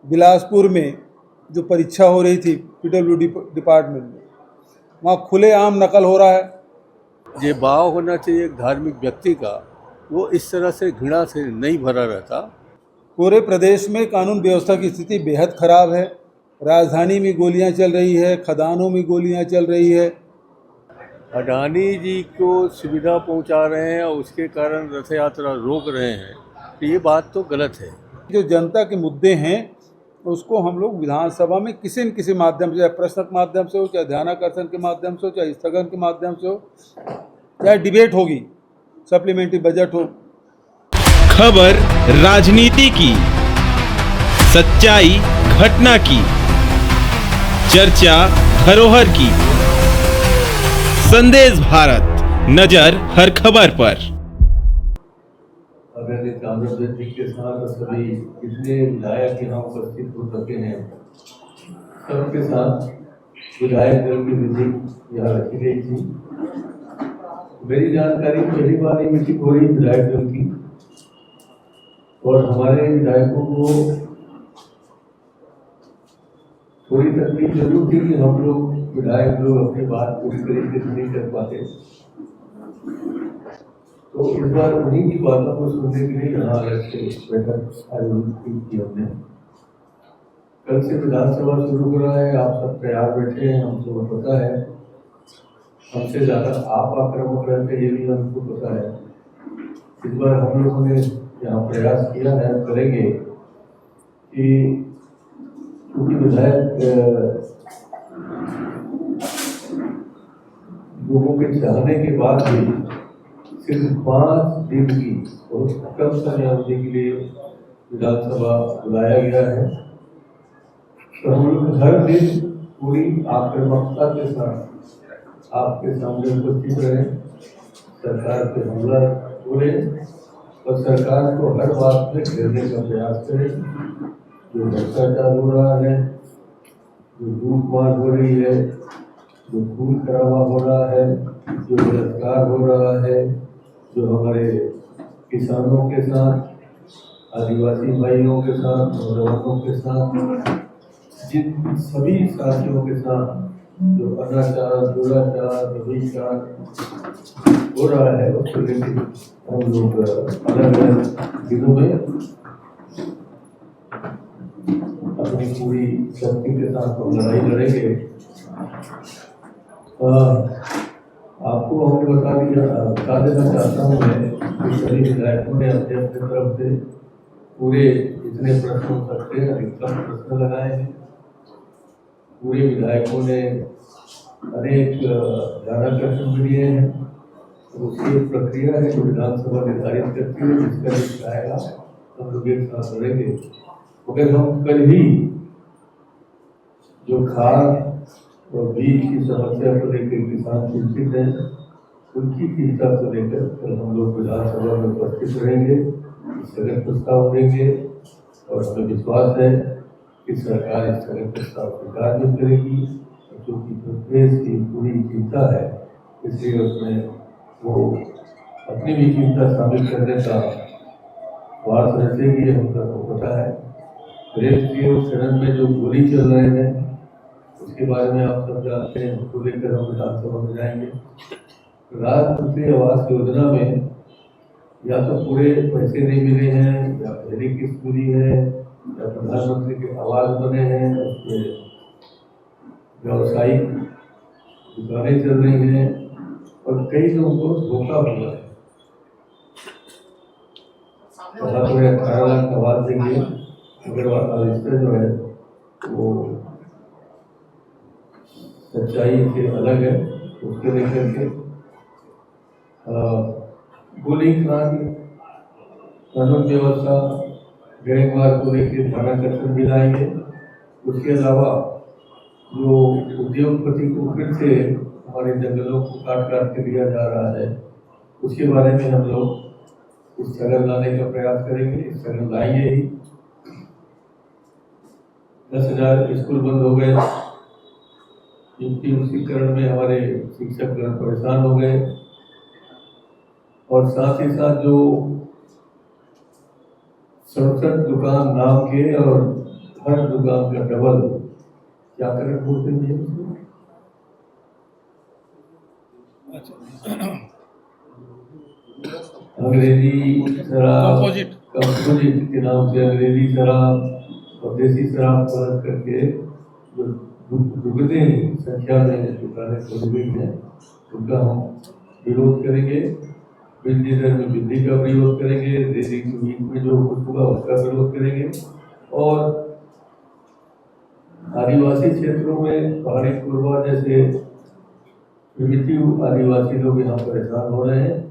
बिलासपुर में जो परीक्षा हो रही थी पीडब्ल्यूडी डिपार्टमेंट में, वहाँ खुलेआम नकल हो रहा है। ये भाव होना चाहिए एक धार्मिक व्यक्ति का, वो इस तरह से घृणा से नहीं भरा रहता। पूरे प्रदेश में कानून व्यवस्था की स्थिति बेहद खराब है। राजधानी में गोलियां चल रही है, खदानों में गोलियां चल रही है। अडानी जी को सुविधा पहुंचा रहे हैं और उसके कारण रथ यात्रा रोक रहे हैं, तो ये बात तो गलत है। जो जनता के मुद्दे हैं उसको हम लोग विधानसभा में किसी न किसी माध्यम से, चाहे प्रश्न के माध्यम से हो, चाहे ध्यानाकर्षण के माध्यम से हो, चाहे स्थगन के माध्यम से हो, चाहे डिबेट होगी, सप्लीमेंट्री बजट हो। खबर राजनीति की, सच्चाई घटना की, चर्चा धरोहर की। संदेश भारत, नजर हर खबर पर। आदरणीय कांग्रेस जी के साथ सभी जितने विधायक यहाँ उपस्थित हो सके हैं, सबके साथ विधायक दल की मीटिंग यहाँ रखी गई थी। मेरी जानकारी पहली बार ये मीटिंग हो रही विधायक दल की, और हमारे विधायकों को थोड़ी तकलीफ जरूर थी कि हम लोग विधायक लोग अपनी बात पूरी तरीके से नहीं कर पाते, तो इस बार उन्हीं की बातों को सुनने के लिए यहाँ अलग से बैठक आयोजित की हमने। कल से विधानसभा शुरू हो रहा है, आप सब तैयार बैठे हैं, हमको पता है। हमसे ज़्यादा आप आक्रामक रहते ये भी हमको पता है। इस बार हम लोगों ने यहाँ प्रयास किया है, करेंगे कि क्योंकि विधायक लोगों के चाहने के बाद भी सिर्फ 5 दिन की बहुत कम समय अवधि के लिए विधानसभा बुलाया गया है, तो हम लोग हर दिन पूरी आक्रामकता के साथ आपके सामने उपस्थित रहे, सरकार पे हमला बोले और सरकार को हर बात में घेरने का प्रयास करें। जो भ्रष्टाचार हो रहा है, जो लूटमार हो रही है, जो खून खराबा हो रहा है, जो बलात्कार हो रहा है, जो हमारे किसानों के साथ, आदिवासी भाइयों के साथ, नौजवानों के साथ, जिन सभी साथियों के साथ जो अनाचार, दुराचार, व्यभिचार हो रहा है, उसको लेकर हम लोग अलग अलग दिनों में अपनी पूरी शक्ति के साथ हम लड़ाई लड़ेंगे। आपको हमने बता देना चाहता हूँ मैं कि सभी विधायकों ने अपने अपने तरफ से पूरे जितने प्रश्न हो सकते हैं अधिकतम प्रश्न लगाए हैं। पूरे विधायकों ने अनेक ध्यानाकर्षण भी दिए हैं। उसकी एक प्रक्रिया है जो विधानसभा निर्धारित करती है, जिसका लिस्ट आएगा हम लोग एक साथ लड़ेंगे। मगर हम कल ही जो खाद और बीज की समस्या को लेकर किसान चिंतित हैं, उनकी चिंता को लेकर कल हम लोग विधानसभा में उपस्थित रहेंगे, स्थगन प्रस्ताव देंगे और हमें विश्वास है कि सरकार इस स्थगन प्रस्ताव स्वीकार भी करेगी। क्योंकि प्रदेश की पूरी चिंता है, इसलिए उसमें वो अपनी भी चिंता शामिल करने का बात रखेगी, हम सबको पता है। रेत के उस चरण में जो गोली चल रहे हैं उसके बारे में आप सब जानते हैं, उसको लेकर हम विधानसभा में जाएंगे। प्रधानमंत्री आवास योजना में या तो पूरे पैसे नहीं मिले हैं, या पहली किस्त पूरी है, या प्रधानमंत्री के आवास बने हैं, उसमें व्यावसायिक दुकानें चल रही हैं और कई लोगों को धोखा हुआ है। कहा तो 18 लाख आवास देंगे, मगर इसका जो है वो सच्चाई से अलग है। उसके लेकर के गोली कानून व्यवस्था गैंगवार को लेकर ध्यानाकर्षण भी लाएंगे। उसके अलावा जो उद्योगपति को फिर से हमारे जंगलों को काट के दिया जा रहा है, उसके बारे में हम लोग स्थगन लाने का प्रयास करेंगे। स्थगन लाएंगे ही। 10,000 स्कूल बंद हो गए, उसीकरण में हमारे शिक्षक परेशान हो गए, और साथ ही साथ जो 67 दुकान नाम के और हर दुकान का डबल, क्या करें बोलते हैं उसको? अंग्रेजी शराब कंपोजिट के नाम से अंग्रेजी शराब और देसी शराब फर्क करके जो दुगने संख्या में दुकानें खोल गई हैं उनका हम विरोध करेंगे। बिजली दर में वृद्धि का विरोध करेंगे। देसी मीट में जो कुछ हुआ उसका विरोध करेंगे। और आदिवासी क्षेत्रों में पहाड़ी पूर्वा जैसे प्रिमिटिव आदिवासी लोग यहाँ परेशान हो रहे हैं।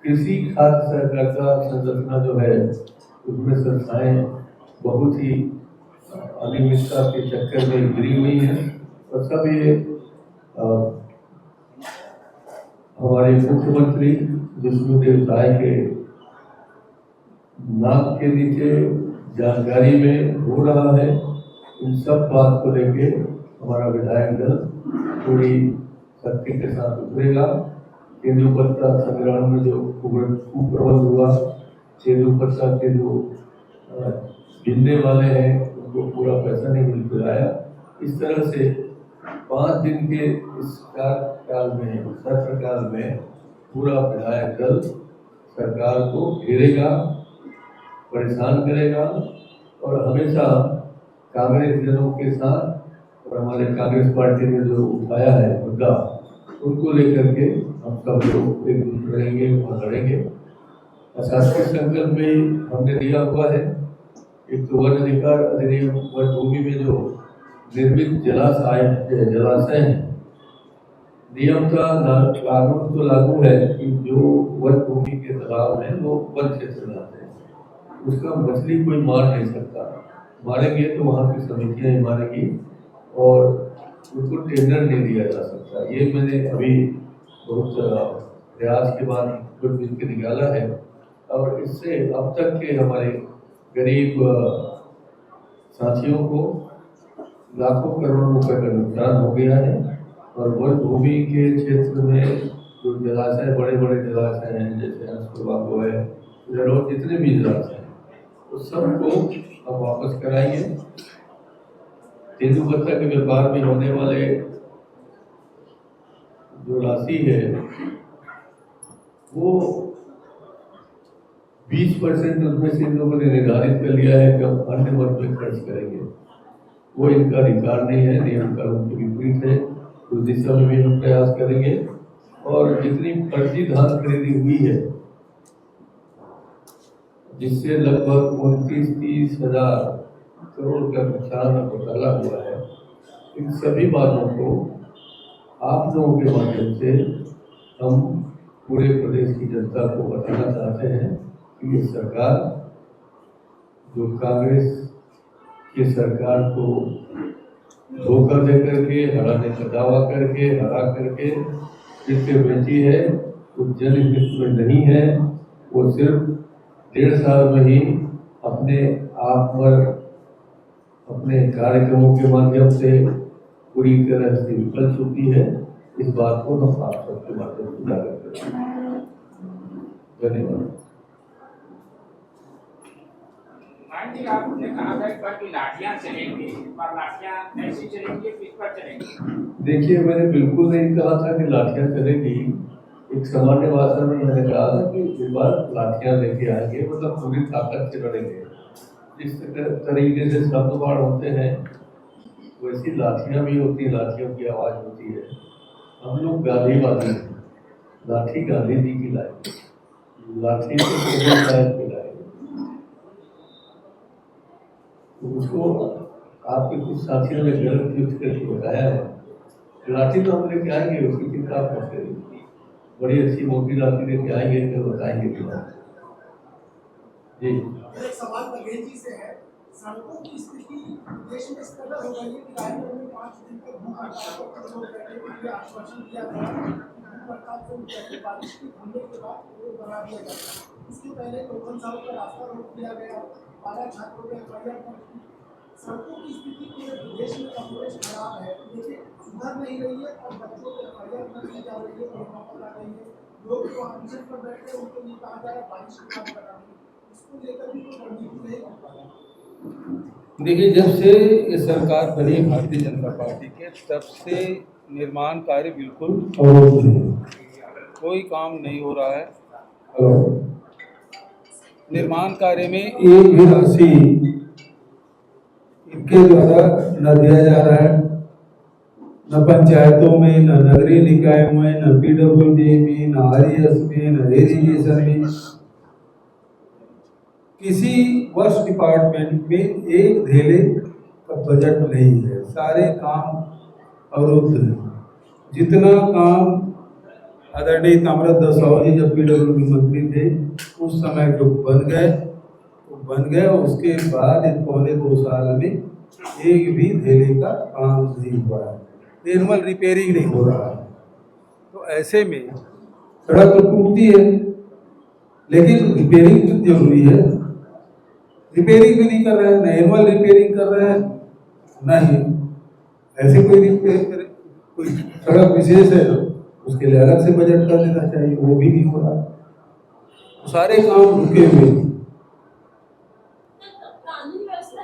कृषि खाद्य सहकारिता संरचना जो है उसमें संस्थाएं बहुत ही अनियमितता के चक्कर में गिरी हुई है और सब ये हमारे मुख्यमंत्री विष्णुदेव साय के नाम के नीचे जानकारी में हो रहा है। इन सब बात को लेके हमारा विधायक दल पूरी शक्ति के साथ उतरेगा। तेंदुपत्ता संग्रहण में जो कुप्रबंध हुआ, तेंदुपत्ता के जो गिनने वाले हैं उनको पूरा पैसा नहीं मिल पाया। इस तरह से 5 दिन के इस कार्यकाल में सत्रकाल में पूरा विधायक दल सरकार को घेरेगा, परेशान करेगा और हमेशा कांग्रेस जनों के साथ और हमारे कांग्रेस पार्टी ने जो उठाया है मुद्दा उनको लेकर के हम सब लोग एकजुट रहेंगे और लड़ेंगे। शासकीय संकल्प में हमने दिया हुआ है एक तो वन अधिकार अधिनियम, वन भूमि में जो निर्मित जलाशय हैं, नियम का कानून तो लागू है कि जो वन भूमि के तालाब हैं वो वन क्षेत्र में आते हैं, उसका मछली कोई मार नहीं सकता। मारेंगे तो वहाँ की समितियाँ ही मारेंगी और उनको टेंडर नहीं दिया जा सकता। ये मैंने अभी बहुत प्रयास के बाद कुछ मिल के निकाला है और इससे अब तक के हमारे गरीब साथियों को लाखों करोड़ रुपए का नुकसान हो गया है। और वन भूमि के क्षेत्र में जो जलाशय, बड़े बड़े जलाशय हैं जैसे हंसपुर है इधर और जितने भी जलाशय हैं उस सबको अब वापस कराएंगे। तेंदुपत्ता के व्यापार में होने वाले जो राशि है वो 20% उसमें से इन लोगों ने निर्धारित कर लिया है कि हम अन्य वर्ग में खर्च करेंगे। वो इनका अधिकार नहीं है, नियम कानून के विपरीत है। उस दिशा में भी हम प्रयास करेंगे और जितनी फर्जी धान खरीदी हुई है जिससे लगभग 29-30 हजार करोड़ का नुकसान और घोटाला हुआ है, इन सभी बातों को आप लोगों के माध्यम से हम पूरे प्रदेश की जनता को बताना चाहते हैं कि ये सरकार जो कांग्रेस की सरकार को धोखा दे करके, हराने का दावा करके, हरा करके जिससे बेची है वो जनहित में नहीं है। वो सिर्फ 1.5 साल में ही अपने आप पर अपने कार्यक्रमों के माध्यम से पूरी तरह से विफल चुकी है। इस बात को हम आप सबके माध्यम से उजागर करते हैं। धन्यवाद। आपने कहा था एक बार की लाठियां चलेंगी, पर लाठियां कैसी चलेंगी, किस पर चलेंगी? देखिए, मैंने बिल्कुल नहीं कहा था कि लाठियां चलेंगी। एक सामान्य भाषा में मैंने कहा था कि इस बार लाठियां लेके आएंगे, मतलब पूरी ताकत से लड़ेंगे। जिस तरीके से शब्द बाढ़ होते हैं वैसी लाठियां भी होती है, लाठियों की आवाज होती है। हम लोग गांधीवादी हैं, लाठी गांधी जी की लाए, लाठी की लाए। उसको आपके कुछ साथियों ने गलत यूज करके बताया है। लाठी तो हम लेके आएंगे, उसकी चिंता आप मत करिए। बड़ी अच्छी मोटी लाठी लेके आएंगे तो बताएंगे कि जी। एक सवाल बघेल जी से है। सड़कों की स्थिति देश में इस कदर हो गई है कि राजनीति में 5 दिन तक भूख हड़ताल पर लोग बैठे के लिए आश्वासन दिया गया। भूख हड़ताल से उठकर बारिश के खुलने के बाद रोड बना दिया गया। इसके पहले लोकल साहब का रास्ता रोक दिया गया। 12 छात्रों के एफआईआर। सड़कों की स्थिति पूरे प्रदेश में कमोबेश खराब है, लेकिन सुधर नहीं रही है और बच्चों को एफआईआर कर दी जा रही है, पकड़ आ रही है। लोग जो ऑफिसर पर बैठे हैं उनको ये कहा जा रहा है बारिश की बात करा, इसको लेकर भी कोई रणनीति नहीं कर पा रहा। देखिए, जब से ये सरकार बनी है भारतीय जनता पार्टी के, तब से निर्माण कार्य बिल्कुल कोई काम नहीं हो रहा है। निर्माण कार्य में एक भी राशि इनके द्वारा न दिया जा रहा है, न पंचायतों में, न नगरीय निकायों में, न PWD में, न RES में, न इरिगेशन में, किसी वर्ष डिपार्टमेंट में एक धेले का बजट नहीं है। सारे काम अवरुद्ध है। जितना काम आदरणीय ताम्रध्वज साहू जी जब PWD मंत्री थे उस समय जो बन गए, उसके बाद इन पौने 2 साल में एक भी धेले का काम नहीं हुआ है। नॉर्मल रिपेयरिंग नहीं हो रहा है। तो ऐसे में सड़क तो टूटती है, लेकिन रिपेयरिंग तो जरूरी है। रिपेयरिंग भी नहीं कर रहे हैं, न एनुअल रिपेयरिंग कर रहे हैं, न ही ऐसे कोई रिपेयर करे। कोई सड़क विशेष है उसके लिए अलग से बजट कर देना चाहिए, वो भी नहीं हो रहा। सारे काम रुके हुए हैं। कानून व्यवस्था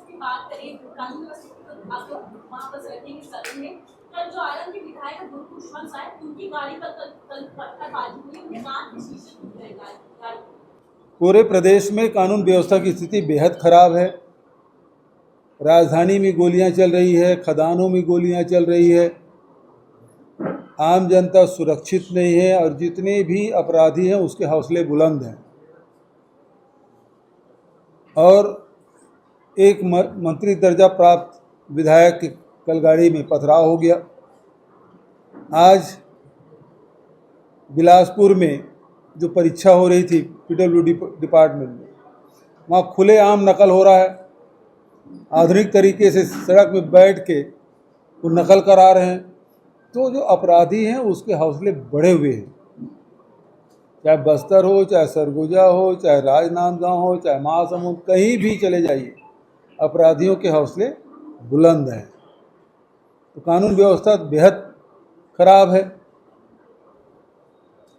की बात करें, कानून व्यवस्था की आप लोग वहाँ पर बैठेंगे सदन में, कल जो आलम के विधायक दुर्गुष्वंत साहब उनकी गाड़ी पर कल पत्थरबाजी हुई, उनके कान में शीशे टूट गए गाड़ी। पूरे प्रदेश में कानून व्यवस्था की स्थिति बेहद खराब है। राजधानी में गोलियां चल रही है, खदानों में गोलियां चल रही है, आम जनता सुरक्षित नहीं है और जितने भी अपराधी हैं उसके हौसले बुलंद हैं। और एक मंत्री दर्जा प्राप्त विधायक की कल गाड़ी में पथराव हो गया। आज बिलासपुर में जो परीक्षा हो रही थी PWD डिपार्टमेंट में, वहाँ खुलेआम नकल हो रहा है। आधुनिक तरीके से सड़क में बैठ के वो नकल करा रहे हैं। तो जो अपराधी हैं उसके हौसले बढ़े हुए हैं। चाहे बस्तर हो, चाहे सरगुजा हो, चाहे राजनांदगांव हो, चाहे महासमुंद, कहीं भी चले जाइए, अपराधियों के हौसले बुलंद हैं। तो कानून व्यवस्था बेहद खराब है।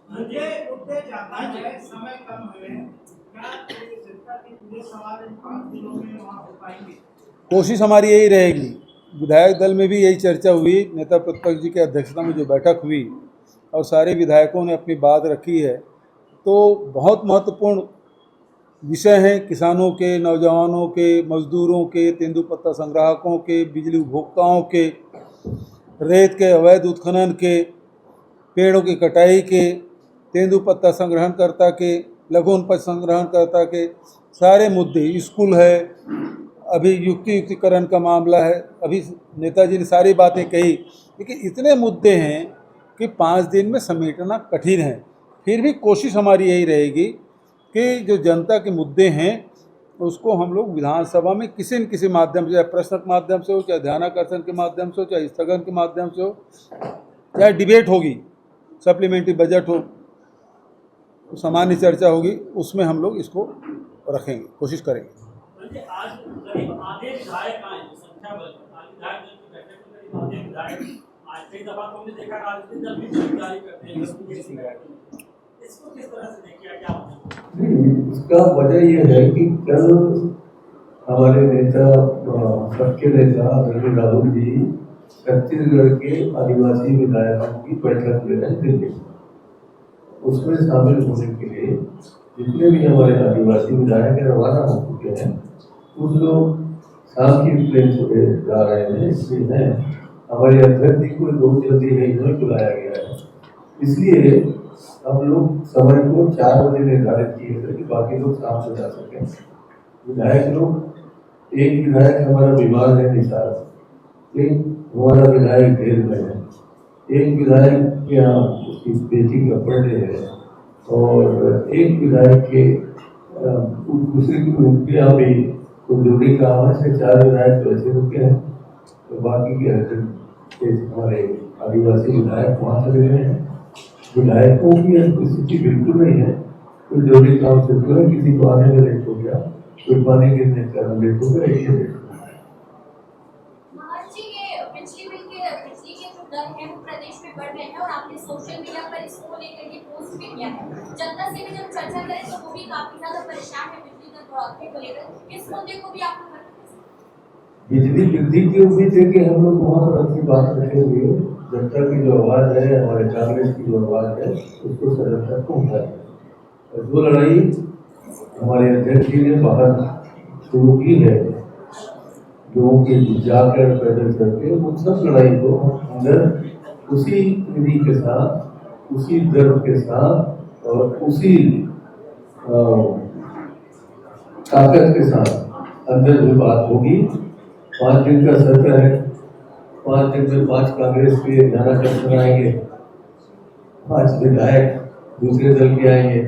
मुद्दे ज्यादा है, समय कम है, क्या जनता के पूरे सवाल इन 5 दिनों में वहाँ हो पाएंगे? कोशिश हमारी यही रहेगी। विधायक दल में भी यही चर्चा हुई, नेता प्रतिपक्ष जी की अध्यक्षता में जो बैठक हुई और सारे विधायकों ने अपनी बात रखी है। तो बहुत महत्वपूर्ण विषय हैं किसानों के, नौजवानों के, मजदूरों के, तेंदुपत्ता संग्राहकों के, बिजली उपभोक्ताओं के, रेत के अवैध उत्खनन के, पेड़ों की कटाई के, तेंदुपत्ता संग्रहणकर्ता के, लघु वनोपज संग्रहणकर्ता के सारे मुद्दे, स्कूल है, अभी युक्तिकरण का मामला है। अभी नेताजी ने सारी बातें कही, लेकिन इतने मुद्दे हैं कि 5 दिन में समेटना कठिन है। फिर भी कोशिश हमारी यही रहेगी कि जो जनता के मुद्दे हैं उसको हम लोग विधानसभा में किसी न किसी माध्यम से, चाहे प्रश्न के माध्यम से हो, चाहे ध्यानाकर्षण के माध्यम से हो, चाहे स्थगन के माध्यम से हो, चाहे डिबेट होगी, सप्लीमेंट्री बजट हो, तो सामान्य चर्चा होगी, उसमें हम लोग इसको रखेंगे, कोशिश करेंगे। आज करीब आधे विधायक आए, संख्या बल विधायक दल की बैठक में करीब आधे विधायक आज कई दफा तो हमने देखा राजनीतिक दल भी जारी करते हैं। इसको किस तरह से देखिए, क्या इसका वजह यह है कि कल हमारे नेता, सबके नेता आदरणीय राहुल जी छत्तीसगढ़ के आदिवासी विधायकों की बैठक ले रहे हैं दिल्ली। उसमें शामिल होने के लिए जितने भी हमारे आदिवासी विधायक रवाना हो चुके हैं, कुछ लोग शाम की ट्रेन से जा रहे हैं। इसलिए है हमारे अध्यक्ष जी को बहुत जल्दी नहीं बुलाया गया है, इसलिए हम लोग समय को 4 बजे निर्धारित किए थे कि बाकी लोग शाम से जा सकें। विधायक लोग, एक विधायक हमारा बीमार है निसार, एक हमारा विधायक जेल में है, एक विधायक के यहाँ उसकी बेटी का बर्थडे है और एक विधायक के दूसरे के यहाँ भी कुछ जरूरी काम है। से 4 विधायक वैसे रुके हैं, तो बाकी के हमारे आदिवासी विधायक वहाँ चले गए हैं। विधायकों की स्थिति बिल्कुल नहीं है, कोई जरूरी काम से जुड़ा, किसी को आने में लेट हो गया, कोई पानी गिरने का लेट हो गया, ये लेट हो गया। बिजली के जो दर है वो प्रदेश में बढ़ रहे हैं और आपने सोशल मीडिया पर इसको लेकर के पोस्ट भी किया है। जनता से भी जब चर्चा करें तो वो भी काफी ज्यादा परेशान है बिजली दर बढ़ोतरी को लेकर। इस मुद्दे को भी आप बिजली वृद्धि की उम्मीद है कि हम लोग वहाँ पर अपनी बात रखे हुए जनता की जो आवाज़ है, हमारे कांग्रेस की जो आवाज़ है, उसको सदन तक पहुँचाए। और जो लड़ाई हमारे अध्यक्ष जी ने बाहर शुरू की है, लोगों के जाकर पैदल करके, उन सब लड़ाई को हम अंदर उसी विधि के साथ, उसी दर्द के साथ और उसी ताकत के साथ अंदर जो बात होगी। 5 दिन का सत्र है, 5 दिन में 5 कांग्रेस के ध्यानाकर्षण आएंगे, 5 विधायक दूसरे दल के आएंगे,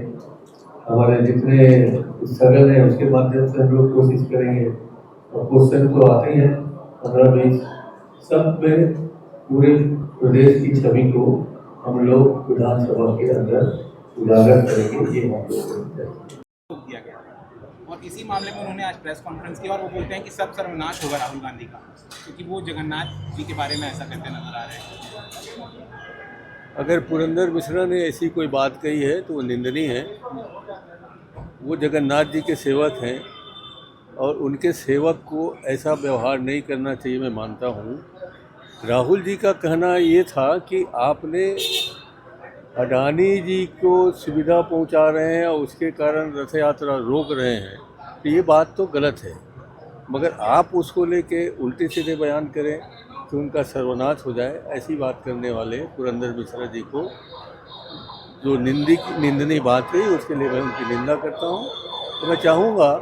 हमारे जितने स्थगन है उसके माध्यम से हम लोग कोशिश करेंगे। और क्वेश्चन तो आते हैं 15-20, सब में पूरे प्रदेश की छवि को हम लोग विधानसभा के अंदर उजागर करेंगे, ये हम लोग दिया गया और इसी मामले में उन्होंने आज प्रेस कॉन्फ्रेंस की और वो बोलते हैं कि सब सर्वनाश होगा राहुल गांधी का, क्योंकि वो जगन्नाथ जी के बारे में ऐसा कहते नजर आ रहे हैं। अगर पुरंदर मिश्रा ने ऐसी कोई बात कही है तो वो निंदनीय है। वो जगन्नाथ जी के सेवक हैं और उनके सेवक को ऐसा व्यवहार नहीं करना चाहिए, मैं मानता हूँ। राहुल जी का कहना ये था कि आपने अडानी जी को सुविधा पहुंचा रहे हैं और उसके कारण रथ यात्रा रोक रहे हैं, तो ये बात तो गलत है। मगर आप उसको लेके उल्टे सीधे बयान करें तो उनका सर्वनाश हो जाए, ऐसी बात करने वाले पुरंदर मिश्रा जी को जो निंदनीय बात कही, उसके लिए मैं उनकी निंदा करता हूँ। तो मैं चाहूँगा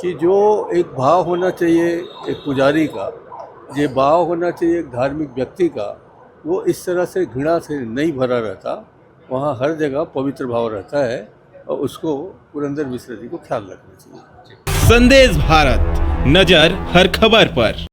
कि जो एक भाव होना चाहिए एक पुजारी का, ये भाव होना चाहिए एक धार्मिक व्यक्ति का, वो इस तरह से घृणा से नहीं भरा रहता। वहाँ हर जगह पवित्र भाव रहता है और उसको पुरंदर मिश्रा जी को ख्याल रखना चाहिए। संदेश भारत, नजर हर खबर पर।